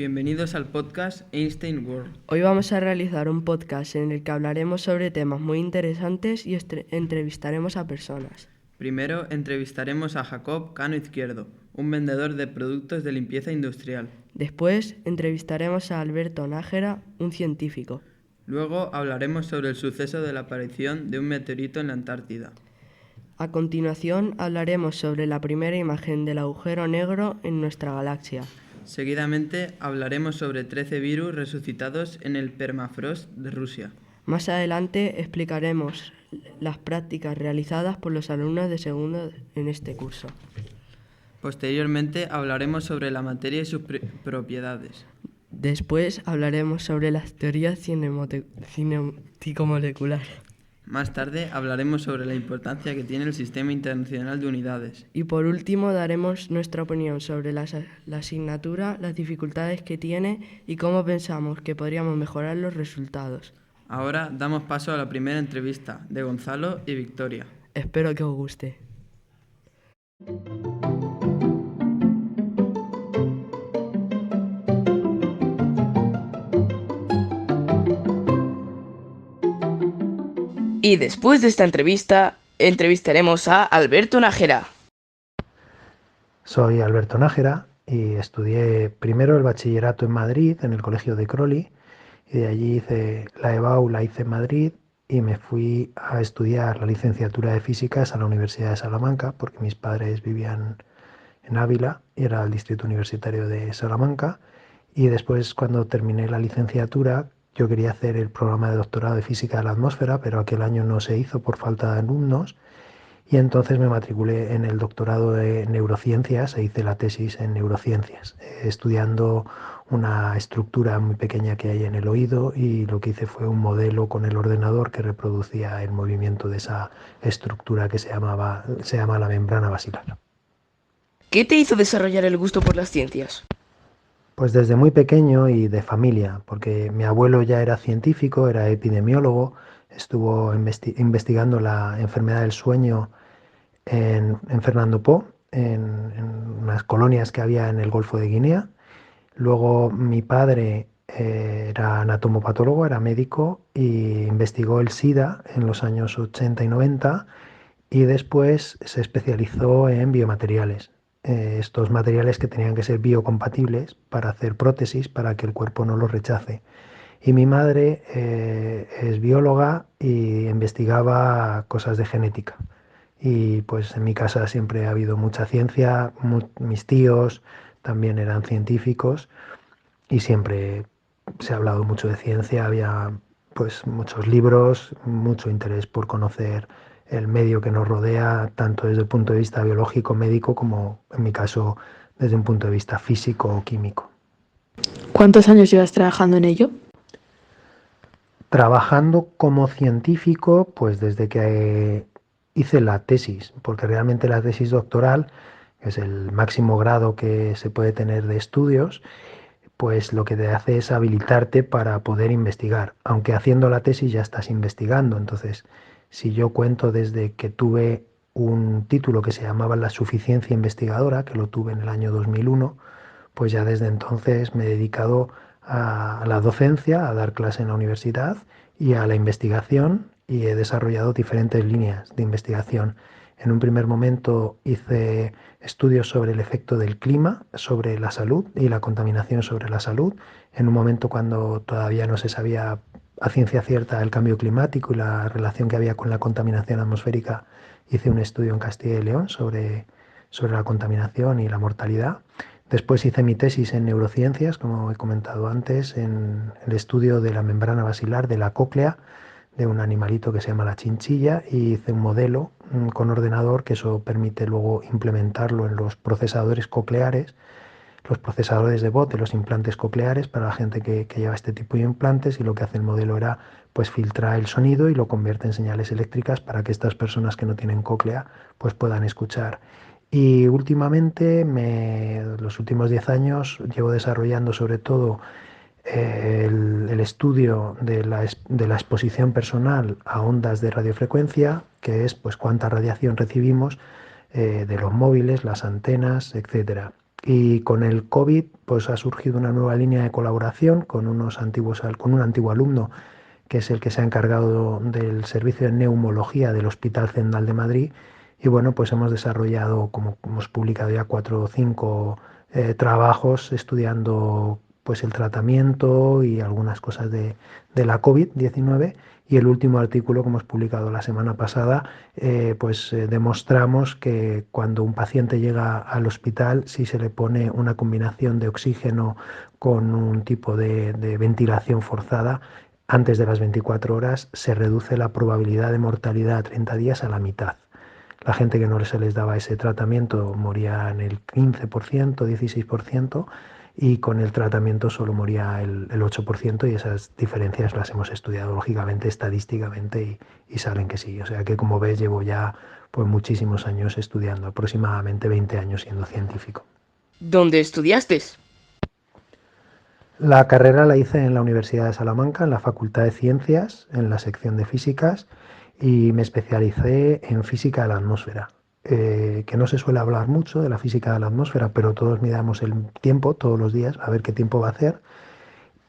bienvenidos al podcast Einstein World. Hoy vamos a realizar un podcast en el que hablaremos sobre temas muy interesantes y entrevistaremos a personas. Primero entrevistaremos a Jacob Cano Izquierdo, un vendedor de productos de limpieza industrial. Después entrevistaremos a Alberto Nájera, un científico. Luego hablaremos sobre el suceso de la aparición de un meteorito en la Antártida. A continuación hablaremos sobre la primera imagen del agujero negro en nuestra galaxia. Seguidamente hablaremos sobre 13 virus resucitados en el permafrost de Rusia. Más adelante explicaremos las prácticas realizadas por los alumnos de segundo en este curso. Posteriormente hablaremos sobre la materia y sus propiedades. Después hablaremos sobre las teorías cinético-moleculares. Más tarde hablaremos sobre la importancia que tiene el Sistema Internacional de Unidades. Y por último daremos nuestra opinión sobre la asignatura, las dificultades que tiene y cómo pensamos que podríamos mejorar los resultados. Ahora damos paso a la primera entrevista de Gonzalo y Victoria. Espero que os guste. Y después de esta entrevista, entrevistaremos a Alberto Nájera. Soy Alberto Nájera y estudié primero el bachillerato en Madrid, en el Colegio de Crowley, y de allí hice la EBAU, la hice en Madrid, y me fui a estudiar la licenciatura de Físicas a la Universidad de Salamanca, porque mis padres vivían en Ávila y era el distrito universitario de Salamanca. Y después, cuando terminé la licenciatura, yo quería hacer el programa de doctorado de Física de la Atmósfera, pero aquel año no se hizo por falta de alumnos. Y entonces me matriculé en el doctorado de Neurociencias e hice la tesis en Neurociencias, estudiando una estructura muy pequeña que hay en el oído, y lo que hice fue un modelo con el ordenador que reproducía el movimiento de esa estructura que se llama la membrana basilar. ¿Qué te hizo desarrollar el gusto por las ciencias? Pues desde muy pequeño y de familia, porque mi abuelo ya era científico, era epidemiólogo, estuvo investigando la enfermedad del sueño en Fernando Po, en unas colonias que había en el Golfo de Guinea. Luego mi padre era anatomopatólogo, era médico, y investigó el SIDA en los años 80 y 90, y después se especializó en biomateriales. Estos materiales que tenían que ser biocompatibles para hacer prótesis para que el cuerpo no los rechace. Y mi madre es bióloga y investigaba cosas de genética. Y pues en mi casa siempre ha habido mucha ciencia, mis tíos también eran científicos y siempre se ha hablado mucho de ciencia, había pues muchos libros, mucho interés por conocer el medio que nos rodea, tanto desde el punto de vista biológico, médico, como en mi caso desde un punto de vista físico o químico. ¿Cuántos años llevas trabajando en ello? Trabajando como científico, pues desde que hice la tesis, porque realmente la tesis doctoral, que es el máximo grado que se puede tener de estudios, pues lo que te hace es habilitarte para poder investigar, aunque haciendo la tesis ya estás investigando. Entonces, si yo cuento desde que tuve un título que se llamaba la suficiencia investigadora, que lo tuve en el año 2001, pues ya desde entonces me he dedicado a la docencia, a dar clase en la universidad y a la investigación, y he desarrollado diferentes líneas de investigación. En un primer momento hice estudios sobre el efecto del clima sobre la salud y la contaminación sobre la salud. En un momento cuando todavía no se sabía a ciencia cierta el cambio climático y la relación que había con la contaminación atmosférica, hice un estudio en Castilla y León sobre la contaminación y la mortalidad. Después hice mi tesis en neurociencias, como he comentado antes, en el estudio de la membrana basilar de la cóclea de un animalito que se llama la chinchilla, y hice un modelo con ordenador que eso permite luego implementarlo en los procesadores cocleares, los procesadores de voz de los implantes cocleares para la gente que lleva este tipo de implantes, y lo que hace el modelo era pues filtrar el sonido y lo convierte en señales eléctricas para que estas personas que no tienen cóclea pues puedan escuchar. Y últimamente, los últimos 10 años, llevo desarrollando sobre todo el estudio de la exposición personal a ondas de radiofrecuencia, que es pues cuánta radiación recibimos de los móviles, las antenas, etcétera. Y con el COVID pues ha surgido una nueva línea de colaboración con un antiguo alumno que es el que se ha encargado del servicio de neumología del Hospital Zendal de Madrid. Y bueno, pues hemos desarrollado, como hemos publicado ya 4 o 5 trabajos estudiando pues el tratamiento y algunas cosas de la COVID-19. Y el último artículo que hemos publicado la semana pasada, demostramos que cuando un paciente llega al hospital, si se le pone una combinación de oxígeno con un tipo de ventilación forzada, antes de las 24 horas se reduce la probabilidad de mortalidad a 30 días a la mitad. La gente que no se les daba ese tratamiento moría en el 15%, 16%, y con el tratamiento solo moría el 8%, y esas diferencias las hemos estudiado lógicamente, estadísticamente, y salen que sí. O sea que, como ves, llevo ya pues muchísimos años estudiando, aproximadamente 20 años siendo científico. ¿Dónde estudiaste? La carrera la hice en la Universidad de Salamanca, en la Facultad de Ciencias, en la sección de Físicas, y me especialicé en física de la atmósfera, que no se suele hablar mucho de la física de la atmósfera, pero todos miramos el tiempo todos los días a ver qué tiempo va a hacer,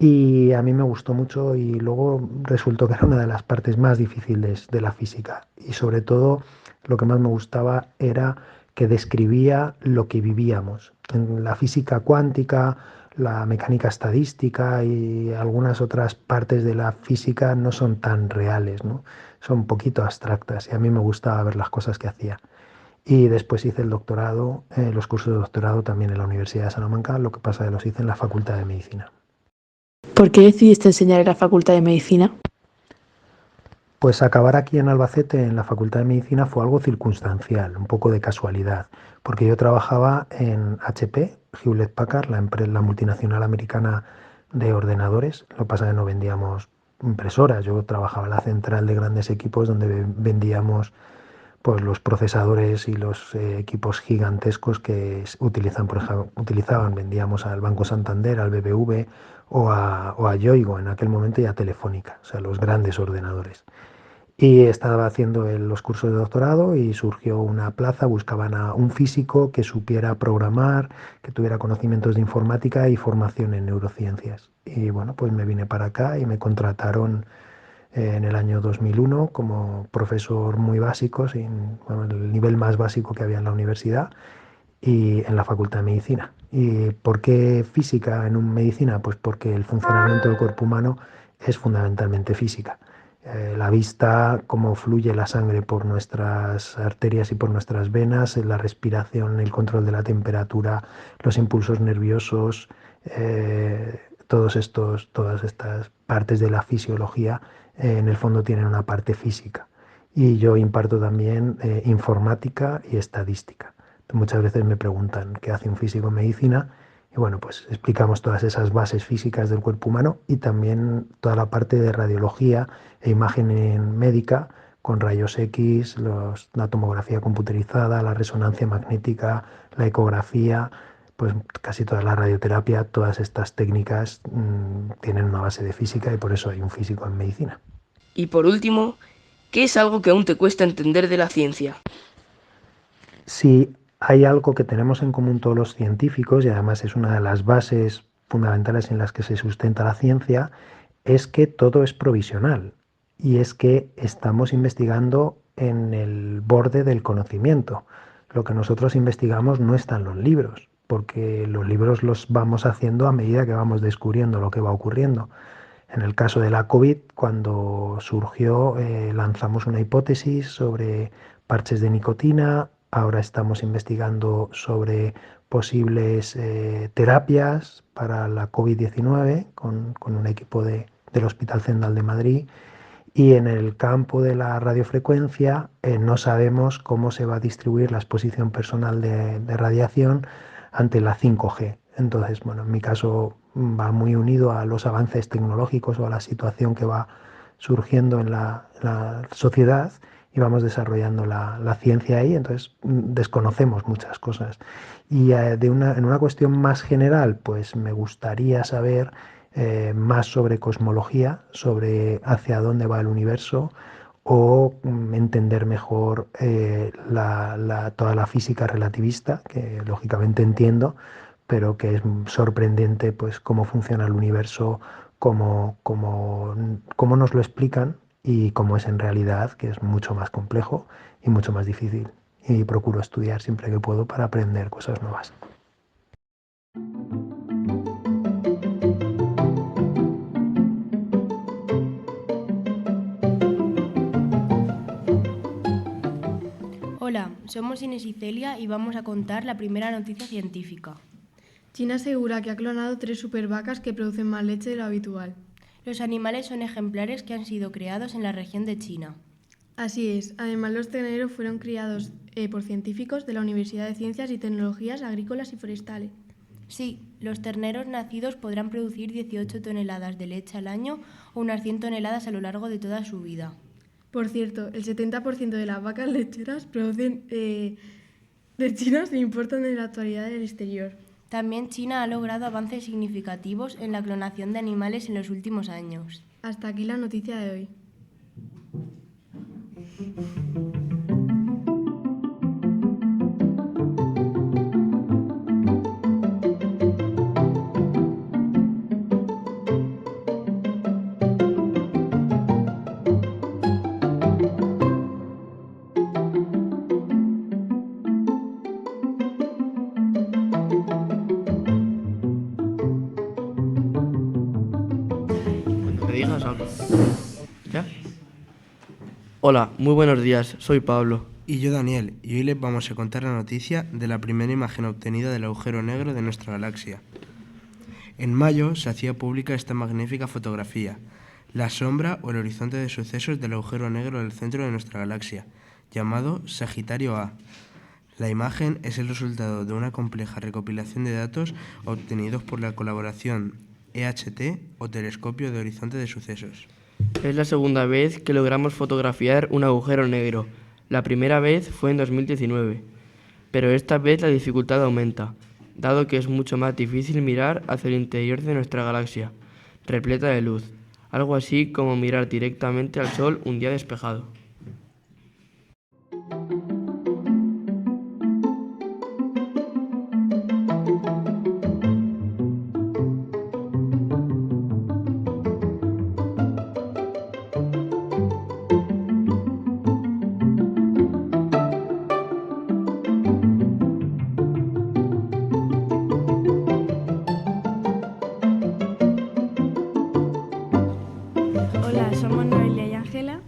y a mí me gustó mucho, y luego resultó que era una de las partes más difíciles de la física, y sobre todo lo que más me gustaba era que describía lo que vivíamos. En la física cuántica, la mecánica estadística y algunas otras partes de la física no son tan reales, ¿no? Son un poquito abstractas, y a mí me gustaba ver las cosas que hacía. Y después hice el doctorado, los cursos de doctorado también en la Universidad de Salamanca, lo que pasa es que los hice en la Facultad de Medicina. ¿Por qué decidiste enseñar en la Facultad de Medicina? Pues acabar aquí en Albacete en la Facultad de Medicina fue algo circunstancial, un poco de casualidad, porque yo trabajaba en HP, Hewlett Packard, la multinacional americana de ordenadores. Lo que pasa es que no vendíamos impresoras, yo trabajaba en la central de grandes equipos donde vendíamos pues los procesadores y los equipos gigantescos que utilizan, por ejemplo, vendíamos al Banco Santander, al BBV o a Yoigo en aquel momento, y a Telefónica, o sea, los grandes ordenadores. Y estaba haciendo los cursos de doctorado y surgió una plaza, buscaban a un físico que supiera programar, que tuviera conocimientos de informática y formación en neurociencias. Y bueno, pues me vine para acá y me contrataron en el año 2001 como profesor muy básico, el nivel más básico que había en la universidad y en la Facultad de Medicina. ¿Y por qué física en medicina? Pues porque el funcionamiento del cuerpo humano es fundamentalmente física. La vista, cómo fluye la sangre por nuestras arterias y por nuestras venas, la respiración, el control de la temperatura, los impulsos nerviosos, todas estas partes de la fisiología, en el fondo tienen una parte física. Y yo imparto también informática y estadística. Muchas veces me preguntan qué hace un físico en medicina, y bueno, pues explicamos todas esas bases físicas del cuerpo humano y también toda la parte de radiología e imagen médica con rayos X, la tomografía computerizada, la resonancia magnética, la ecografía, pues casi toda la radioterapia, todas estas técnicas tienen una base de física, y por eso hay un físico en medicina. Y por último, ¿qué es algo que aún te cuesta entender de la ciencia? Si hay algo que tenemos en común todos los científicos, y además es una de las bases fundamentales en las que se sustenta la ciencia, es que todo es provisional, y es que estamos investigando en el borde del conocimiento. Lo que nosotros investigamos no está en los libros, porque los libros los vamos haciendo a medida que vamos descubriendo lo que va ocurriendo. En el caso de la COVID, cuando surgió, lanzamos una hipótesis sobre parches de nicotina. Ahora estamos investigando sobre posibles terapias para la COVID-19 con un equipo del Hospital Zendal de Madrid. Y en el campo de la radiofrecuencia no sabemos cómo se va a distribuir la exposición personal de radiación ante la 5G. Entonces, bueno, en mi caso va muy unido a los avances tecnológicos o a la situación que va surgiendo en la sociedad, y vamos desarrollando la ciencia ahí. Entonces desconocemos muchas cosas. Y en una cuestión más general, pues me gustaría saber más sobre cosmología, sobre hacia dónde va el universo, o entender mejor toda la física relativista, que lógicamente entiendo, pero que es sorprendente pues cómo funciona el universo, cómo nos lo explican y cómo es en realidad, que es mucho más complejo y mucho más difícil. Y procuro estudiar siempre que puedo para aprender cosas nuevas. Hola, somos Inés y Celia y vamos a contar la primera noticia científica. China asegura que ha clonado 3 supervacas que producen más leche de lo habitual. Los animales son ejemplares que han sido creados en la región de China. Así es, además los terneros fueron criados por científicos de la Universidad de Ciencias y Tecnologías Agrícolas y Forestales. Sí, los terneros nacidos podrán producir 18 toneladas de leche al año o unas 100 toneladas a lo largo de toda su vida. Por cierto, el 70% de las vacas lecheras producen de China se importan en la actualidad del exterior. También China ha logrado avances significativos en la clonación de animales en los últimos años. Hasta aquí la noticia de hoy. Cuando me digas algo. ¿Ya? Hola, muy buenos días, soy Pablo. Y yo Daniel, y hoy les vamos a contar la noticia de la primera imagen obtenida del agujero negro de nuestra galaxia. En mayo se hacía pública esta magnífica fotografía, la sombra o el horizonte de sucesos del agujero negro del centro de nuestra galaxia, llamado Sagitario A. La imagen es el resultado de una compleja recopilación de datos obtenidos por la colaboración EHT o Telescopio de Horizonte de Sucesos. Es la segunda vez que logramos fotografiar un agujero negro. La primera vez fue en 2019, pero esta vez la dificultad aumenta, dado que es mucho más difícil mirar hacia el interior de nuestra galaxia, repleta de luz, algo así como mirar directamente al Sol un día despejado. Hola, somos Noelia y Ángela.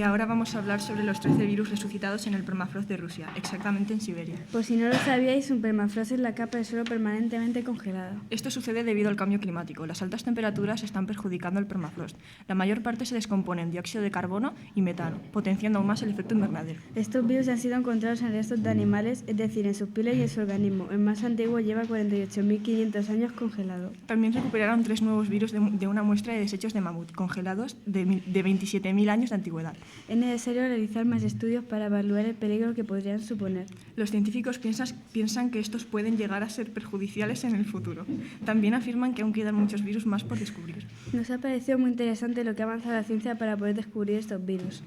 Ahora vamos a hablar sobre los 13 virus resucitados en el permafrost de Rusia, exactamente en Siberia. Por si no lo sabíais, un permafrost es la capa de suelo permanentemente congelada. Esto sucede debido al cambio climático. Las altas temperaturas están perjudicando el permafrost. La mayor parte se descompone en dióxido de carbono y metano, potenciando aún más el efecto invernadero. Estos virus han sido encontrados en restos de animales, es decir, en sus pieles y en su organismo. El más antiguo lleva 48.500 años congelado. También recuperaron 3 nuevos virus de una muestra de desechos de mamut, congelados de 27.000 años de antigüedad. Es necesario realizar más estudios para evaluar el peligro que podrían suponer. Los científicos piensan que estos pueden llegar a ser perjudiciales en el futuro. También afirman que aún quedan muchos virus más por descubrir. Nos ha parecido muy interesante lo que ha avanzado la ciencia para poder descubrir estos virus.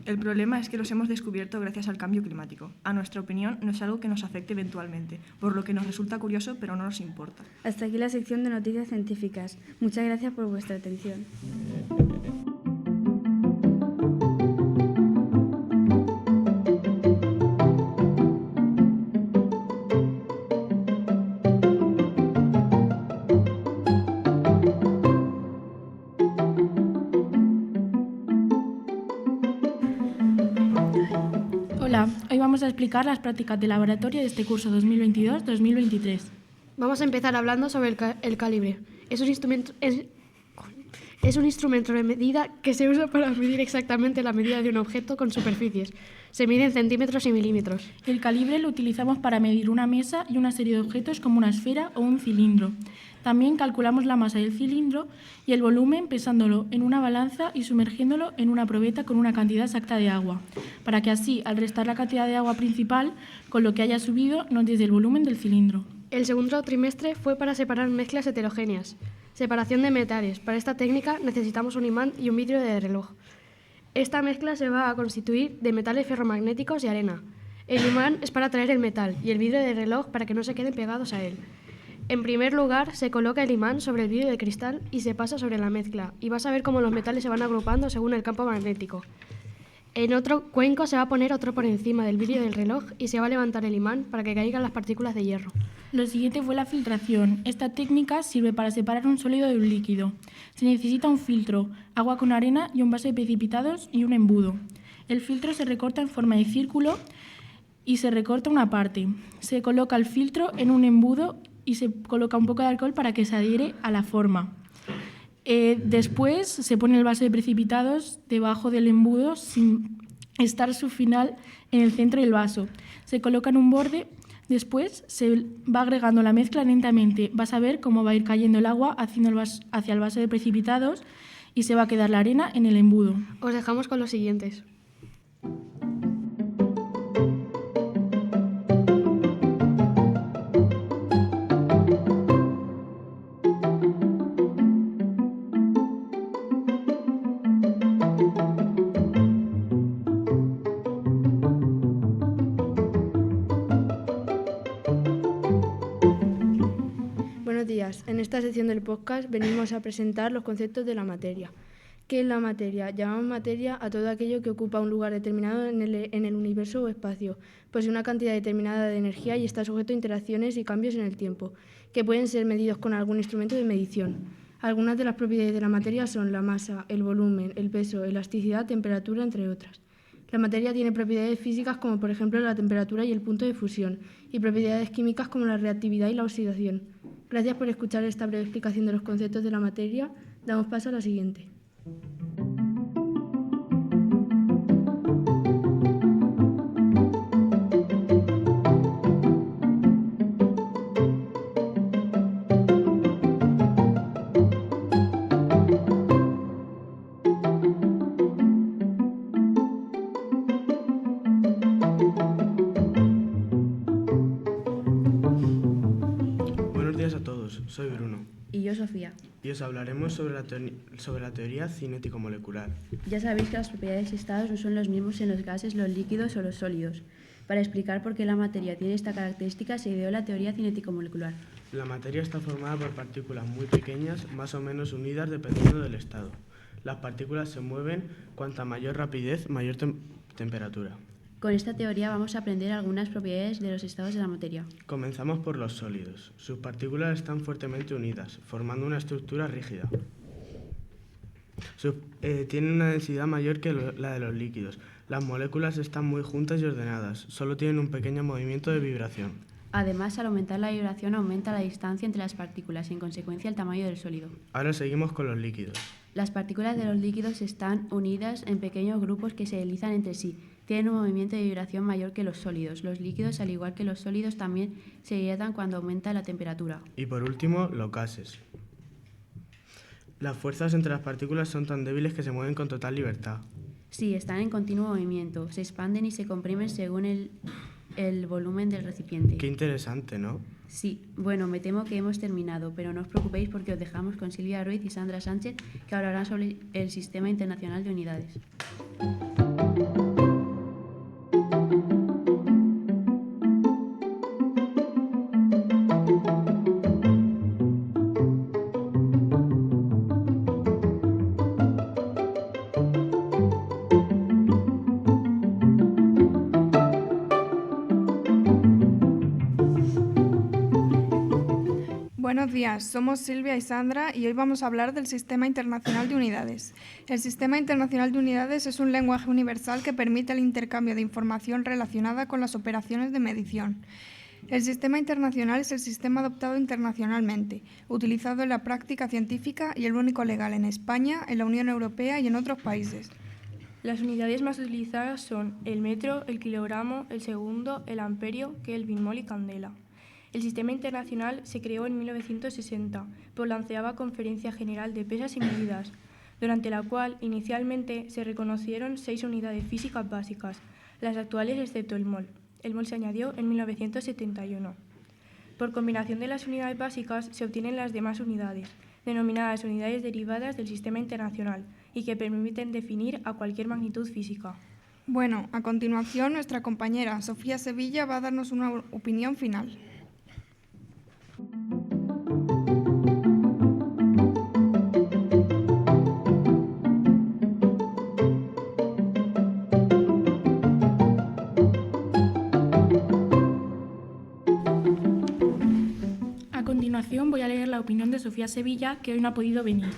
El problema es que los hemos descubierto gracias al cambio climático. A nuestra opinión, no es algo que nos afecte eventualmente, por lo que nos resulta curioso, pero no nos importa. Hasta aquí la sección de noticias científicas. Muchas gracias por vuestra atención. Hola, hoy vamos a explicar las prácticas de laboratorio de este curso 2022-2023. Vamos a empezar hablando sobre el calibre. Es un instrumento de medida que se usa para medir exactamente la medida de un objeto con superficies. Se mide en centímetros y milímetros. El calibre lo utilizamos para medir una mesa y una serie de objetos como una esfera o un cilindro. También calculamos la masa del cilindro y el volumen pesándolo en una balanza y sumergiéndolo en una probeta con una cantidad exacta de agua, para que así, al restar la cantidad de agua principal, con lo que haya subido, nos dé el volumen del cilindro. El segundo trimestre fue para separar mezclas heterogéneas. Separación de metales. Para esta técnica necesitamos un imán y un vidrio de reloj. Esta mezcla se va a constituir de metales ferromagnéticos y arena. El imán es para atraer el metal y el vidrio del reloj para que no se queden pegados a él. En primer lugar, se coloca el imán sobre el vidrio de cristal y se pasa sobre la mezcla, y vas a ver cómo los metales se van agrupando según el campo magnético. En otro cuenco se va a poner otro por encima del vidrio del reloj y se va a levantar el imán para que caigan las partículas de hierro. Lo siguiente fue la filtración. Esta técnica sirve para separar un sólido de un líquido. Se necesita un filtro, agua con arena y un vaso de precipitados y un embudo. El filtro se recorta en forma de círculo y se recorta una parte. Se coloca el filtro en un embudo y se coloca un poco de alcohol para que se adhiere a la forma. Después se pone el vaso de precipitados debajo del embudo sin estar su final en el centro del vaso. Se coloca en un borde. Después se va agregando la mezcla lentamente. Vas a ver cómo va a ir cayendo el agua hacia el vaso de precipitados y se va a quedar la arena en el embudo. Os dejamos con los siguientes. Buenos días. En esta sección del podcast venimos a presentar los conceptos de la materia. ¿Qué es la materia? Llamamos materia a todo aquello que ocupa un lugar determinado en el universo o espacio, posee una cantidad determinada de energía y está sujeto a interacciones y cambios en el tiempo, que pueden ser medidos con algún instrumento de medición. Algunas de las propiedades de la materia son la masa, el volumen, el peso, elasticidad, temperatura, entre otras. La materia tiene propiedades físicas como por ejemplo la temperatura y el punto de fusión, y propiedades químicas como la reactividad y la oxidación. Gracias por escuchar esta breve explicación de los conceptos de la materia. Damos paso a la siguiente. Buenos días a todos, soy Bruno. Y yo, Sofía. Y os hablaremos sobre la teoría cinético-molecular. Ya sabéis que las propiedades y estados no son los mismos en los gases, los líquidos o los sólidos. Para explicar por qué la materia tiene esta característica se ideó la teoría cinético-molecular. La materia está formada por partículas muy pequeñas, más o menos unidas dependiendo del estado. Las partículas se mueven cuanta mayor rapidez, mayor temperatura. Con esta teoría vamos a aprender algunas propiedades de los estados de la materia. Comenzamos por los sólidos. Sus partículas están fuertemente unidas, formando una estructura rígida. Tienen una densidad mayor que la de los líquidos. Las moléculas están muy juntas y ordenadas. Solo tienen un pequeño movimiento de vibración. Además, al aumentar la vibración aumenta la distancia entre las partículas y en consecuencia el tamaño del sólido. Ahora seguimos con los líquidos. Las partículas de los líquidos están unidas en pequeños grupos que se deslizan entre sí. Tienen un movimiento de vibración mayor que los sólidos. Los líquidos, al igual que los sólidos, también se dilatan cuando aumenta la temperatura. Y por último, los gases. Las fuerzas entre las partículas son tan débiles que se mueven con total libertad. Sí, están en continuo movimiento. Se expanden y se comprimen según el volumen del recipiente. Qué interesante, ¿no? Sí, bueno, me temo que hemos terminado, pero no os preocupéis porque os dejamos con Silvia Ruiz y Sandra Sánchez, que hablarán sobre el Sistema Internacional de Unidades. Buenos días, somos Silvia y Sandra y hoy vamos a hablar del Sistema Internacional de Unidades. El Sistema Internacional de Unidades es un lenguaje universal que permite el intercambio de información relacionada con las operaciones de medición. El Sistema Internacional es el sistema adoptado internacionalmente, utilizado en la práctica científica y el único legal en España, en la Unión Europea y en otros países. Las unidades más utilizadas son el metro, el kilogramo, el segundo, el amperio, Kelvin, mol y candela. El Sistema Internacional se creó en 1960 por la 11ª Conferencia General de Pesas y Medidas, durante la cual inicialmente se reconocieron 6 unidades físicas básicas, las actuales excepto el mol. El mol se añadió en 1971. Por combinación de las unidades básicas se obtienen las demás unidades, denominadas unidades derivadas del Sistema Internacional, y que permiten definir a cualquier magnitud física. Bueno, a continuación nuestra compañera Sofía Sevilla va a darnos una opinión final. A continuación voy a leer la opinión de Sofía Sevilla, que hoy no ha podido venir.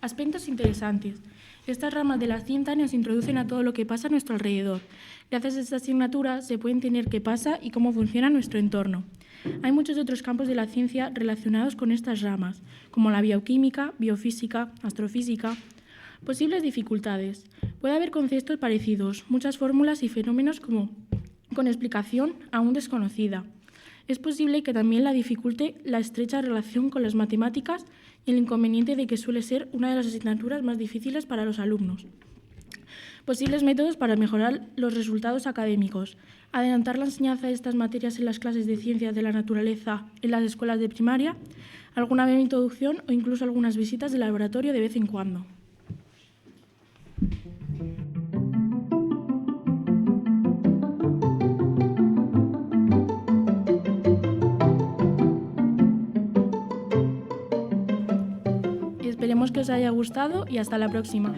Aspectos interesantes. Estas ramas de la ciencia nos introducen a todo lo que pasa a nuestro alrededor. Gracias a esta asignatura se puede entender qué pasa y cómo funciona nuestro entorno. Hay muchos otros campos de la ciencia relacionados con estas ramas, como la bioquímica, biofísica, astrofísica. Posibles dificultades. Puede haber conceptos parecidos, muchas fórmulas y fenómenos con explicación aún desconocida. Es posible que también la dificulte la estrecha relación con las matemáticas y el inconveniente de que suele ser una de las asignaturas más difíciles para los alumnos. Posibles métodos para mejorar los resultados académicos. Adelantar la enseñanza de estas materias en las clases de ciencias de la naturaleza en las escuelas de primaria, alguna breve introducción o incluso algunas visitas de laboratorio de vez en cuando. Esperemos que os haya gustado y hasta la próxima.